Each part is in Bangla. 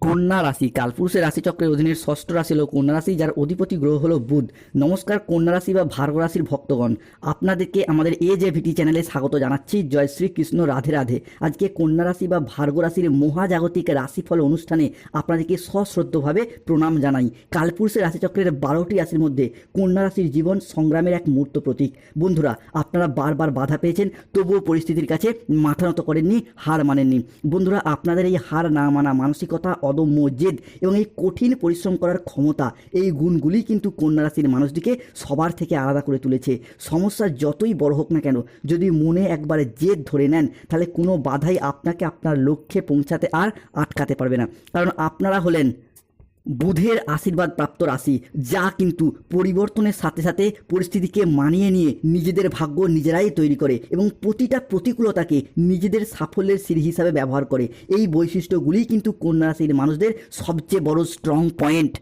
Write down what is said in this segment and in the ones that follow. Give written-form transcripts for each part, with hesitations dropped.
কন্যা রাশি কালপুরুষের রাশিচক্রের অধীনের ষষ্ঠ রাশি হলো কন্যা রাশি, যার অধিপতি গ্রহ হলো বুধ। নমস্কার কন্যা রাশি বা ভার্গ রাশির ভক্তগণ, আপনাদেরকে আমাদের AJVT চ্যানেলে স্বাগত জানাচ্ছি। জয় শ্রীকৃষ্ণ, রাধে রাধে। আজকে কন্যা রাশি বা ভার্গ রাশির মহাজাগতিক রাশিফল অনুষ্ঠানে আপনাদেরকে সশ্রদ্ধভাবে প্রণাম জানাই। কালপুরুষের রাশিচক্রের 12টি রাশির মধ্যে কন্যা রাশির জীবন সংগ্রামের এক মূর্ত প্রতীক। বন্ধুরা, আপনারা বারবার বাধা পেয়েছেন, তবুও পরিস্থিতির কাছে মাথা নত করেননি, হার মানেননি। বন্ধুরা, আপনাদের এই হার না মানা মানসিকতা, অদম্য জেদ এবং এই কঠিন পরিশ্রম করার ক্ষমতা, এই গুণগুলি কিন্তু কন্যা রাশির মানুষটিকে সবার থেকে আলাদা করে তুলেছে। সমস্যা যতই বড় হোক না কেন, যদি মনে একবারে জেদ ধরে নেন, তাহলে কোনো বাধাই আপনাকে আপনার লক্ষ্যে পৌঁছাতে আর আটকাতে পারবে না। কারণ আপনারা হলেন বুধের আশীর্বাদ প্রাপ্ত রাশি, যা কিন্তু পরিবর্তনের সাথে সাথে পরিস্থিতিকে মানিয়ে নিয়ে নিজেদের ভাগ্য নিজেরাই তৈরি করে এবং প্রতিটা প্রতিকূলতাকে নিজেদের সাফল্যের সিঁড়ি হিসাবে ব্যবহার করে। এই বৈশিষ্ট্যগুলিই কিন্তু কন্যা রাশির মানুষদের সবচেয়ে বড় স্ট্রং পয়েন্ট।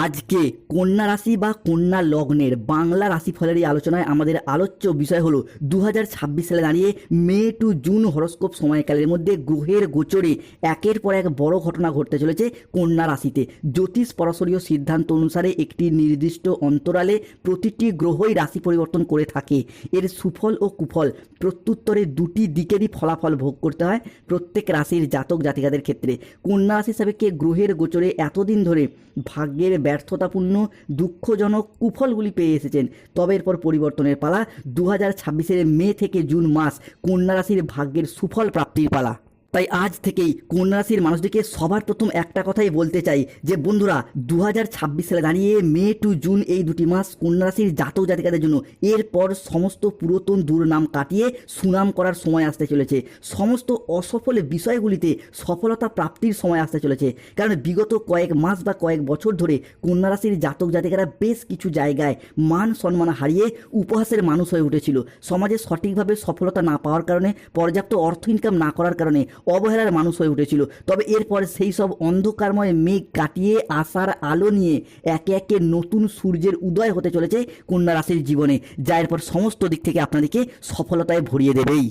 আজকে কন্যা রাশি বা কন্যা লগ্নের বাংলা রাশিফলের এই আলোচনায় আমাদের আলোচ্য বিষয় হলো 2026 সালে দাঁড়িয়ে মে টু জুন হরস্কোপ সময়কালের মধ্যে গ্রহের গোচরে একের পর এক বড় ঘটনা ঘটতে চলেছে কন্যা রাশিতে। জ্যোতিষ পরাশরীয় সিদ্ধান্ত অনুসারে একটি নির্দিষ্ট অন্তরালে প্রতিটি গ্রহই রাশি পরিবর্তন করে থাকে। এর সুফল ও কুফল প্রত্যুত্তরে দুটি দিকেরই ফলাফল ভোগ করতে হয় প্রত্যেক রাশির জাতক জাতিকাদের ক্ষেত্রে। কন্যা রাশি সাপেক্ষে গ্রহের গোচরে এতদিন ধরে ভাগ্যের ব্যর্থতাপূর্ণ দুঃখজনক কুফলগুলি পেয়ে এসেছেন, তবে এরপর পরিবর্তনের পালা। 2026 মে থেকে জুন মাস কন্যা রাশির ভাগ্যের সুফল প্রাপ্তির পালা। তাই আজ থেকেই কন্যা রাশির মানুষদেরকে সবার প্রথম একটা কথাই বলতে চাই যে বন্ধুরা, 2026 সালে দাঁড়িয়ে মে টু জুন এই দুটি মাস কন্যা রাশির জাতক জাতিকাদের জন্য। এরপর সমস্ত পুরাতন দুর্নাম কাটিয়ে সুনাম করার সময় আসতে চলেছে। সমস্ত অসফল বিষয়গুলিতে সফলতা প্রাপ্তির সময় আসতে চলেছে। কারণ বিগত কয়েক মাস বা কয়েক বছর ধরে কন্যা রাশির জাতক জাতিকারা বেশ কিছু জায়গায় মান সম্মান হারিয়ে উপহাসের মানুষ হয়ে উঠেছিল। সমাজে সঠিকভাবে সফলতা না পাওয়ার কারণে, পর্যাপ্ত অর্থ ইনকাম না করার কারণে অবহেলার মানুষ হয়ে উঠেছিল। তবে এরপর সেই সব অন্ধকারময় মেঘ কাটিয়ে আসার আলো নিয়ে একে একে নতুন সূর্যের উদয় হতে চলেছে কন্যা রাশির জীবনে, যা এরপর সমস্ত দিক থেকে আপনাদেরকে সফলতায় ভরিয়ে দেবেই।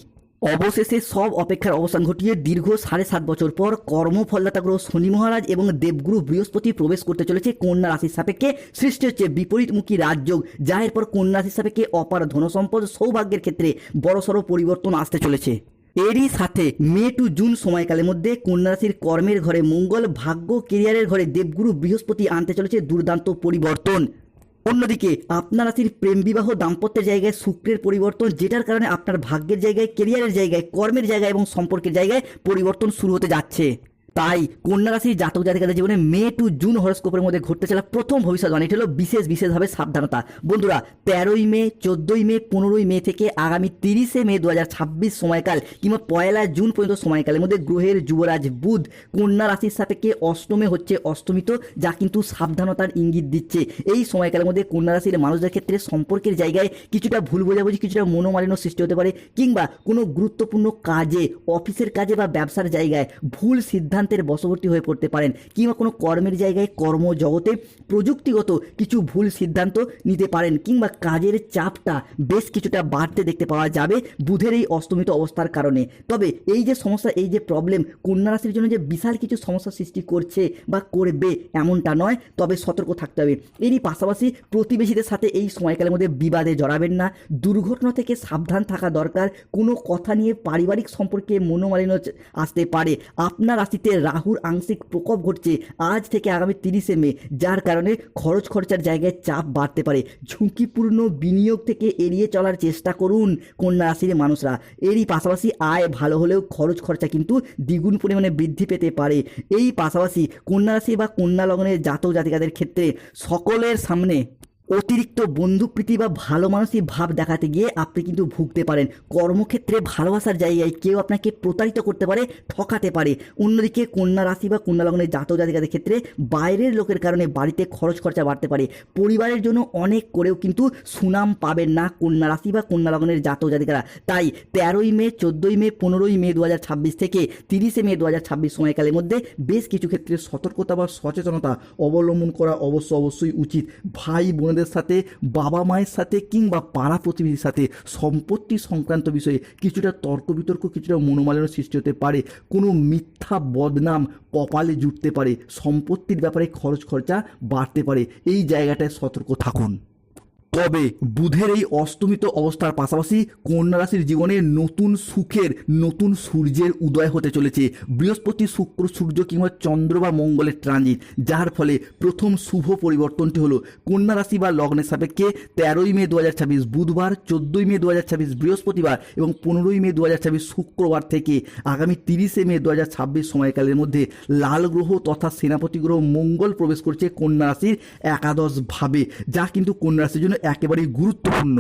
অবশেষে সব অপেক্ষার অবসান ঘটিয়ে দীর্ঘ 7.5 বছর পর কর্মফলদাতা গ্রহ শনি মহারাজ এবং দেবগুরু বৃহস্পতি প্রবেশ করতে চলেছে কন্যা রাশির সাপেক্ষে। সৃষ্টি হচ্ছে বিপরীতমুখী রাজযোগ, যা এরপর কন্যা রাশির সাপেক্ষে অপার ধনসম্পদ, সৌভাগ্যের ক্ষেত্রে বড়সড় পরিবর্তন আসতে চলেছে। এরই সাথে মে টু জুন সময়কালের মধ্যে কন্যা রাশির কর্মের ঘরে মঙ্গল, ভাগ্য কেরিয়ারের ঘরে দেবগুরু বৃহস্পতি আনতে চলেছে দুর্দান্ত পরিবর্তন। অন্যদিকে আপনার রাশির প্রেম বিবাহ দাম্পত্যের জায়গায় শুক্রের পরিবর্তন, যেটার কারণে আপনার ভাগ্যের জায়গায়, কেরিয়ারের জায়গায়, কর্মের জায়গায় এবং সম্পর্কের জায়গায় পরিবর্তন শুরু হতে যাচ্ছে। তাই কন্যা রাশির জাতক জাতিকাদের জীবনে মে টু জুন হরস্কোপের মধ্যে ঘটতে চলা প্রথম ভবিষ্যৎবাণী হলো বিশেষভাবে সাবধানতা। বন্ধুরা, 13ই মে, 14ই মে, 15ই মে থেকে আগামী 30শে মে 2026 সময়কাল কিংবা 1লা জুন পর্যন্ত সময়কালের মধ্যে গ্রহের যুবরাজ বুধ কন্যা রাশির সাপেক্ষে অষ্টমে হচ্ছে অষ্টমিত, যা কিন্তু সাবধানতার ইঙ্গিত দিচ্ছে। এই সময়কালের মধ্যে কন্যা রাশির মানুষদের ক্ষেত্রে সম্পর্কের জায়গায় কিছুটা ভুল বোঝাবুঝি, কিছুটা মনোমালিন্য সৃষ্টি হতে পারে, কিংবা কোনো গুরুত্বপূর্ণ কাজে, অফিসের কাজে বা ব্যবসার জায়গায় ভুল সিদ্ধান্তের বশবর্তী হয়ে পড়তে পারেন, কিংবা কোনো কর্মের জায়গায় কর্মজগতে প্রযুক্তিগত কিছু ভুল সিদ্ধান্ত নিতে পারেন, কিংবা কাজের চাপটা বেশ কিছুটা বাড়তে দেখতে পাওয়া যাবে বুধের এই অস্তমিত অবস্থার কারণে। তবে এই যে সমস্যা, এই যে প্রবলেম কন্যা রাশির জন্য যে বিশাল কিছু সমস্যা সৃষ্টি করছে বা করবে এমনটা নয়, তবে সতর্ক থাকতে হবে। এরই পাশাপাশি প্রতিবেশীদের সাথে এই সময়কালের মধ্যে বিবাদে জড়াবেন না, দুর্ঘটনা থেকে সাবধান থাকা দরকার। কোনো কথা নিয়ে পারিবারিক সম্পর্কে মনোমালিন্য আসতে পারে। আপনার রাশিতে রাহুর আংশিক প্রকোপ ঘটছে আজ থেকে আগামী 30শে মে, যার কারণে খরচ খরচার জায়গায় চাপ বাড়তে পারে। ঝুঁকিপূর্ণ বিনিয়োগ থেকে এড়িয়ে চলার চেষ্টা করুন কন্যা রাশির মানুষরা। এরই পাশাপাশি আয় ভালো হলেও খরচ খরচা কিন্তু দ্বিগুণ পরিমাণে বৃদ্ধি পেতে পারে। এই পাশাপাশি কন্যা রাশি বা কন্যা লগ্নের জাতক জাতিকাদের ক্ষেত্রে সকলের সামনে অতিরিক্ত বন্ধুপ্রীতি বা ভালো মানসিক ভাব দেখাতে গিয়ে আপনি কিন্তু ভুগতে পারেন। কর্মক্ষেত্রে ভালোবাসার জায়গায় কেউ আপনাকে প্রতারিত করতে পারে, ঠকাতে পারে। অন্যদিকে কন্যা রাশি বা কন্যা লগ্নের জাতক জাতিকাদের ক্ষেত্রে বাইরের লোকের কারণে বাড়িতে খরচ খরচা বাড়তে পারে। পরিবারের জন্য অনেক করেও কিন্তু সুনাম পাবেন না কন্যা রাশি বা কন্যা লগ্নের জাতক জাতিকারা। তাই 13ই মে, 14ই মে, 15ই মে 2026 থেকে 30শে মে 2026 সময়কালের মধ্যে বেশ কিছু ক্ষেত্রে সতর্কতা বা সচেতনতা অবলম্বন করা অবশ্যই উচিত। ভাই বোনেদের বোনেদের সাথে, বাবা মায়ের সাথে কিংবা পাড়া প্রতিবেশীর সাথে সম্পত্তি সংক্রান্ত বিষয়ে কিছুটা তর্ক বিতর্ক, কিছুটা মনোমালিন্য সৃষ্টি হতে পারে। কোনো মিথ্যা বদনাম কপালে জুটতে পারে, সম্পত্তির ব্যাপারে খরচ খরচা বাড়তে পারে। এই জায়গাটায় সতর্ক থাকুন। তবে বুধের এই অস্তমিত অবস্থার পাশাপাশি কন্যা রাশির জীবনে নতুন সুখের, নতুন সূর্যের উদয় হতে চলেছে। বৃহস্পতি, শুক্র, সূর্য কিংবা চন্দ্র বা মঙ্গলের ট্রানজিট, যার ফলে প্রথম শুভ পরিবর্তনটি হলো কন্যা রাশি বা লগ্নের সাপেক্ষে 13ই মে 2026 বুধবার, 14ই মে 2026 বৃহস্পতিবার এবং 15ই মে 2026 শুক্রবার থেকে আগামী 30শে মে 2026 সময়কালের মধ্যে লাল গ্রহ তথা সেনাপতি গ্রহ মঙ্গল প্রবেশ করছে কন্যা রাশির একাদশ ভাবে, যা কিন্তু কন্যা রাশির জন্য একেবারেই গুরুত্বপূর্ণ।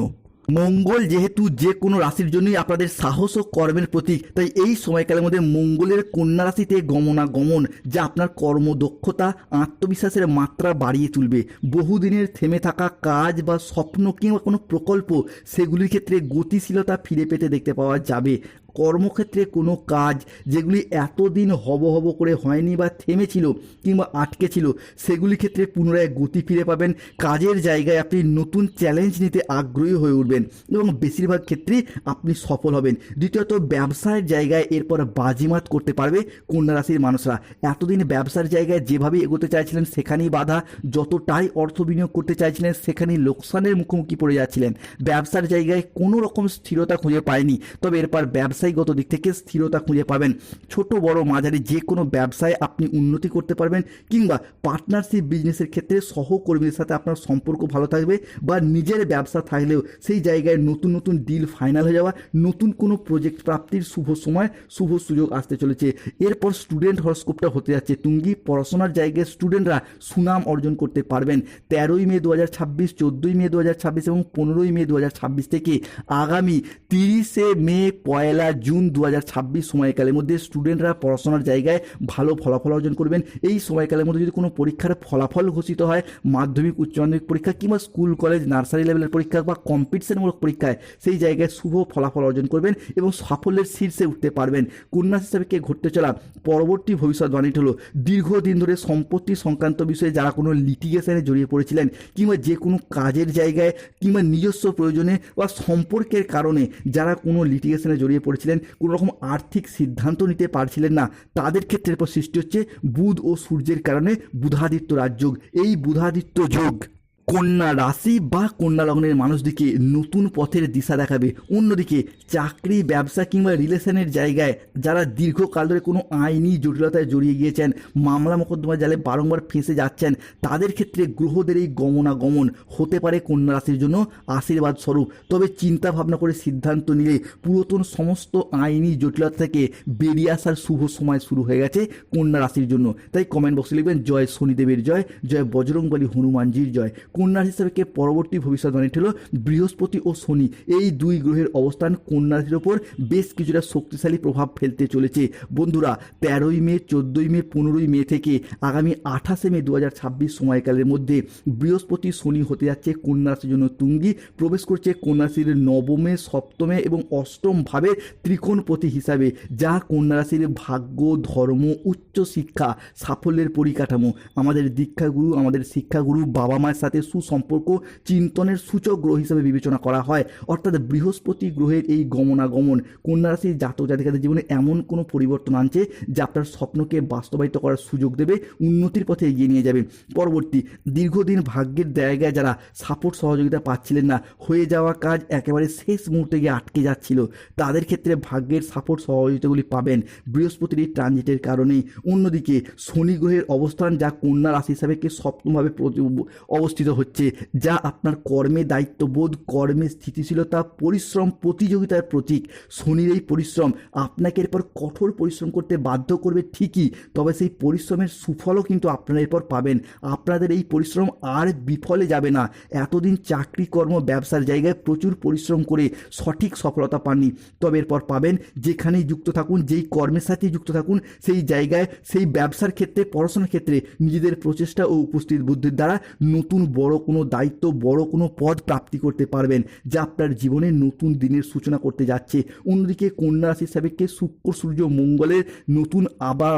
মঙ্গল যেহেতু যে কোনো রাশির জন্যই আপনাদের সাহস ও কর্মের প্রতীক, তাই এই সময়কালের মধ্যে মঙ্গলের কন্যা রাশিতে গমনাগমন যা আপনার কর্মদক্ষতা, আত্মবিশ্বাসের মাত্রা বাড়িয়ে তুলবে। বহুদিনের থেমে থাকা কাজ বা স্বপ্ন কিংবা কোনো প্রকল্প, সেগুলির ক্ষেত্রে গতিশীলতা ফিরে পেতে দেখতে পাওয়া যাবে। কর্মক্ষেত্রে কোনো কাজ যেগুলি এতদিন হব হব করে হয়নি বা থেমেছিল কিংবা আটকে ছিল, সেগুলির ক্ষেত্রে পুনরায় গতি ফিরে পাবেন। কাজের জায়গায় আপনি নতুন চ্যালেঞ্জ নিতে আগ্রহী হয়ে উঠবেন এবং বেশিরভাগ ক্ষেত্রেই আপনি সফল হবেন। দ্বিতীয়ত, ব্যবসার জায়গায় এরপর বাজিমাত করতে পারবে কন্যা রাশির মানুষরা। এতদিন ব্যবসার জায়গায় যেভাবে এগোতে চাইছিলেন সেখানেই বাধা, যতটাই অর্থ বিনিয়োগ করতে চাইছিলেন সেখানেই লোকসানের মুখোমুখি পড়ে যাচ্ছিলেন। ব্যবসার জায়গায় কোনো রকম স্থিরতা খুঁজে পায়নি, তবে এরপর ব্যবসায়িকগত দিক থেকে স্থিরতা খুঁজে পাবেন। ছোট বড় মাঝারি যে কোনো ব্যবসায় আপনি উন্নতি করতে পারবেন কিংবা পার্টনারশিপ বিজনেসের ক্ষেত্রে সহকর্মীদের সাথে আপনার সম্পর্ক ভালো থাকবে, বা নিজের ব্যবসা থাকলেও সেই জায়গায় নতুন নতুন ডিল ফাইনাল হয়ে যাওয়া, নতুন কোনো প্রজেক্ট প্রাপ্তির শুভ সময়, শুভ সুযোগ আসতে চলেছে। এরপর স্টুডেন্ট হরস্কোপটা হতে যাচ্ছে তুঙ্গি। পড়াশোনার জায়গায় স্টুডেন্টরা সুনাম অর্জন করতে পারবেন। 13ই মে 2026, 14ই মে 2026 এবং 15ই মে 2026 থেকে আগামী 30শে মে, 1 জুন 2026 সময়কালের মধ্যে স্টুডেন্টরা পড়াশোনার জায়গায় ভালো ফলাফল অর্জন করবেন। এই সময়কালের মধ্যে যদি কোনো পরীক্ষার ফলাফল ঘোষিত হয়, মাধ্যমিক, উচ্চ মাধ্যমিক পরীক্ষা কিংবা স্কুল কলেজ নার্সারি লেভেলের পরীক্ষা বা কম্পিটিশনমূলক পরীক্ষায়, সেই জায়গায় শুভ ফলাফল অর্জন করবেন এবং সাফল্যের শীর্ষে উঠতে পারবেন। কন্যা হিসাবে ঘটতে চলা পরবর্তী ভবিষ্যৎবাণীটি হলো দীর্ঘদিন ধরে সম্পত্তি সংক্রান্ত বিষয়ে যারা কোনো লিটিগেশনে জড়িয়ে পড়েছিলেন কিংবা যে কোনো কাজের জায়গায় কিংবা নিজস্ব প্রয়োজনে বা সম্পর্কের কারণে যারা কোনো লিটিগেশনে জড়িয়ে পড়েছিলেন, কোনো রকম আর্থিক সিদ্ধান্ত নিতে পারছিলেন না, তাদের ক্ষেত্রে এরপর সৃষ্টি হচ্ছে বুধ ও সূর্যের কারণে বুধাদিত্য রাজযোগ। এই বুধাদিত্য যোগ কন্যা রাশি বা কন্যা লগ্নের মানুষদিকে নতুন পথের দিশা দেখাবে। অন্যদিকে চাকরি, ব্যবসা কিংবা রিলেশনের জায়গায় যারা দীর্ঘকাল ধরে কোনো আইনি জটিলতায় জড়িয়ে গিয়েছেন, মামলা মোকদ্দমার জালে বারংবার ফেঁসে যাচ্ছেন, তাদের ক্ষেত্রে গ্রহদের এই গমনাগমন হতে পারে কন্যা রাশির জন্য আশীর্বাদ স্বরূপ। তবে চিন্তা ভাবনা করে সিদ্ধান্ত নিলে পুরাতন সমস্ত আইনি জটিলতা থেকে বেরিয়ে আসার শুভ সময় শুরু হয়ে গেছে কন্যা রাশির জন্য। তাই কমেন্ট বক্সে লিখবেন জয় শনিদেবের জয়, জয় বজরংবলী হনুমানজির জয়। কন্যা হিসাবে পরবর্তী ভবিষ্যৎবাণী হলো বৃহস্পতি ও শনি, এই দুই গ্রহের অবস্থান কন্যা রাশির ওপর বেশ কিছুটা শক্তিশালী প্রভাব ফেলতে চলেছে। বন্ধুরা, 13ই মে, 14ই মে, 15ই মে থেকে আগামী 28শে মে 2026 সময়কালের মধ্যে বৃহস্পতি, শনি হতে যাচ্ছে কন্যা রাশির জন্য তুঙ্গি, প্রবেশ করছে কন্যা রাশির নবমে, সপ্তমে এবং অষ্টম ভাবে ত্রিকোণপতি হিসাবে, যা কন্যা রাশির ভাগ্য, ধর্ম, উচ্চ শিক্ষা, সাফল্যের পরিকাঠামো, আমাদের দীক্ষাগুরু, আমাদের শিক্ষাগুরু, বাবা মায়ের সাথে সুসম্পর্ক, চিন্তনের সূচক গ্রহ হিসেবে বিবেচনা করা হয়। অর্থাৎ বৃহস্পতি গ্রহের এই গমনাগমন কন্যা রাশির জাতক জাতিকাদের জীবনে এমন কোনো পরিবর্তন আনছে যা আপনার স্বপ্নকে বাস্তবায়িত করার সুযোগ দেবে, উন্নতির পথে এগিয়ে নিয়ে যাবে। পরবর্তী দীর্ঘদিন ভাগ্যের জায়গায় যারা সাপোর্ট সহযোগিতা পাচ্ছিলেন না, হয়ে যাওয়া কাজ একেবারে শেষ মুহূর্তে গিয়ে আটকে যাচ্ছিল, তাদের ক্ষেত্রে ভাগ্যের সাপোর্ট সহযোগিতাগুলি পাবেন বৃহস্পতির এই ট্রানজিটের কারণেই। অন্যদিকে শনি গ্রহের অবস্থান যা কন্যা রাশি হিসাবে সপ্তমভাবে অবস্থিত হচ্ছে, যা আপনার কর্মে দায়িত্ববোধ, কর্মে স্থিতিশীলতা, পরিশ্রম, প্রতিযোগিতার প্রতীক। শনির এই পরিশ্রম আপনাকে এরপর কঠোর পরিশ্রম করতে বাধ্য করবে ঠিকই, তবে সেই পরিশ্রমের সুফলও কিন্তু আপনারা এরপর পাবেন। আপনাদের এই পরিশ্রম আর বিফলে যাবে না। এতদিন চাকরি, কর্ম, ব্যবসার জায়গায় প্রচুর পরিশ্রম করে সঠিক সফলতা পাননি, তবে এরপর পাবেন। যেখানেই যুক্ত থাকুন, যেই কর্মের সাথে যুক্ত থাকুন, সেই জায়গায়, সেই ব্যবসার ক্ষেত্রে, পড়াশোনার ক্ষেত্রে নিজেদের প্রচেষ্টা ও উপস্থিত বুদ্ধির দ্বারা নতুন বড় কোনো দায়িত্ব, বড় কোনো পদ প্রাপ্তি করতে পারবেন, যা আপনার জীবনে নতুন দিনের সূচনা করতে যাচ্ছে। অন্যদিকে কন্যা রাশির সাপেক্ষে শুক্র, সূর্য, মঙ্গলের নতুন আবার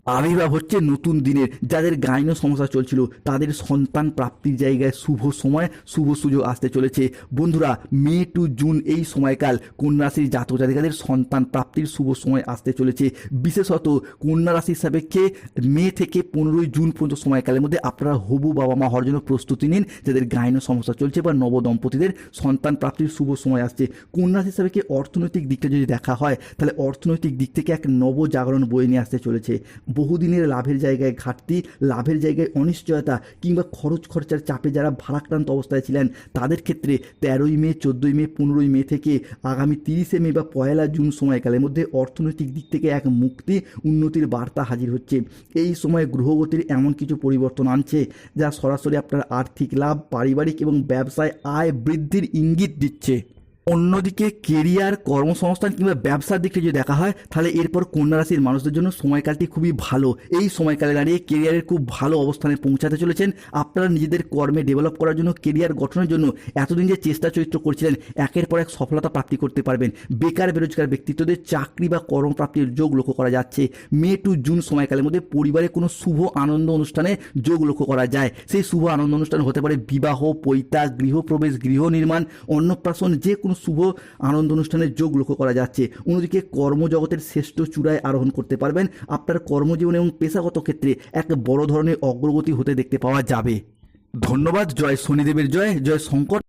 আবির্ভাব হচ্ছে নতুন দিনের। যাদের গাইন সমস্যা চলছিল তাদের সন্তান প্রাপ্তির জায়গায় শুভ সময়, শুভ সুযোগ আসতে চলেছে। বন্ধুরা, মে টু জুন এই সময়কাল কন্যা রাশির জাতক জাতিকাদের সন্তান প্রাপ্তির শুভ সময় আসতে চলেছে। বিশেষত কন্যা রাশির সাপেক্ষে মে থেকে 15ই জুন পর্যন্ত সময়কালের মধ্যে আপনারা হবু বাবা মা হওয়ার জন্য প্রস্তুতি নিন। যাদের গাইন সমস্যা চলছে বা নবদম্পতিদের সন্তান প্রাপ্তির শুভ সময় আসছে। কন্যা রাশির সাপেক্ষে অর্থনৈতিক দিকটা যদি দেখা হয় তাহলে অর্থনৈতিক দিক থেকে এক নবজাগরণ বয়ে নিয়ে আসতে চলেছে। বহুদিনের লাভের জায়গায় ঘাটতি, লাভের জায়গায় অনিশ্চয়তা কিংবা খরচ খরচার চাপে যারা ভারাক্রান্ত অবস্থায় ছিলেন তাদের ক্ষেত্রে 13ই মে, 14ই মে, 15ই মে থেকে আগামী 30শে মে বা 1লা জুন সময়কালের মধ্যে অর্থনৈতিক দিক থেকে এক মুক্তি, উন্নতির বার্তা হাজির হচ্ছে। এই সময় গ্রহগতির এমন কিছু পরিবর্তন আনছে যা সরাসরি আপনার আর্থিক লাভ, পারিবারিক এবং ব্যবসায় আয় বৃদ্ধির ইঙ্গিত দিচ্ছে। অন্যদিকে কেরিয়ার, কর্মসংস্থান কিংবা ব্যবসার দিকটা যদি দেখা হয় তাহলে এরপর কন্যা রাশির মানুষদের জন্য সময়কালটি খুবই ভালো। এই সময়কালে দাঁড়িয়ে কেরিয়ারের খুব ভালো অবস্থানে পৌঁছাতে চলেছেন। আপনারা নিজেদের কর্মে ডেভেলপ করার জন্য, কেরিয়ার গঠনের জন্য এতদিন যে চেষ্টা চরিত্র করছিলেন একের পর এক সফলতা প্রাপ্তি করতে পারবেন। বেকার বেরোজগার ব্যক্তিত্বদের চাকরি বা কর্মপ্রাপ্তির যোগ লক্ষ্য করা যাচ্ছে। মে টু জুন সময়কালের মধ্যে পরিবারে কোনো শুভ আনন্দ অনুষ্ঠানে যোগ লক্ষ্য করা যায়। সেই শুভ আনন্দ অনুষ্ঠান হতে পারে বিবাহ, পৈতা, গৃহপ্রবেশ, গৃহ নির্মাণ, অন্নপ্রাশন, যে কোনো শুভ আনন্দ অনুষ্ঠানের যোগ লক্ষ্য করা যাচ্ছে। অন্যদিকে কর্মজগতের শ্রেষ্ঠ চূড়ায় আরোহণ করতে পারবেন। আপনার কর্মজীবন এবং পেশাগত ক্ষেত্রে এক বড় ধরনের অগ্রগতি হতে দেখতে পাওয়া যাবে। ধন্যবাদ। জয় শনিদেবের জয়, জয় শঙ্কর।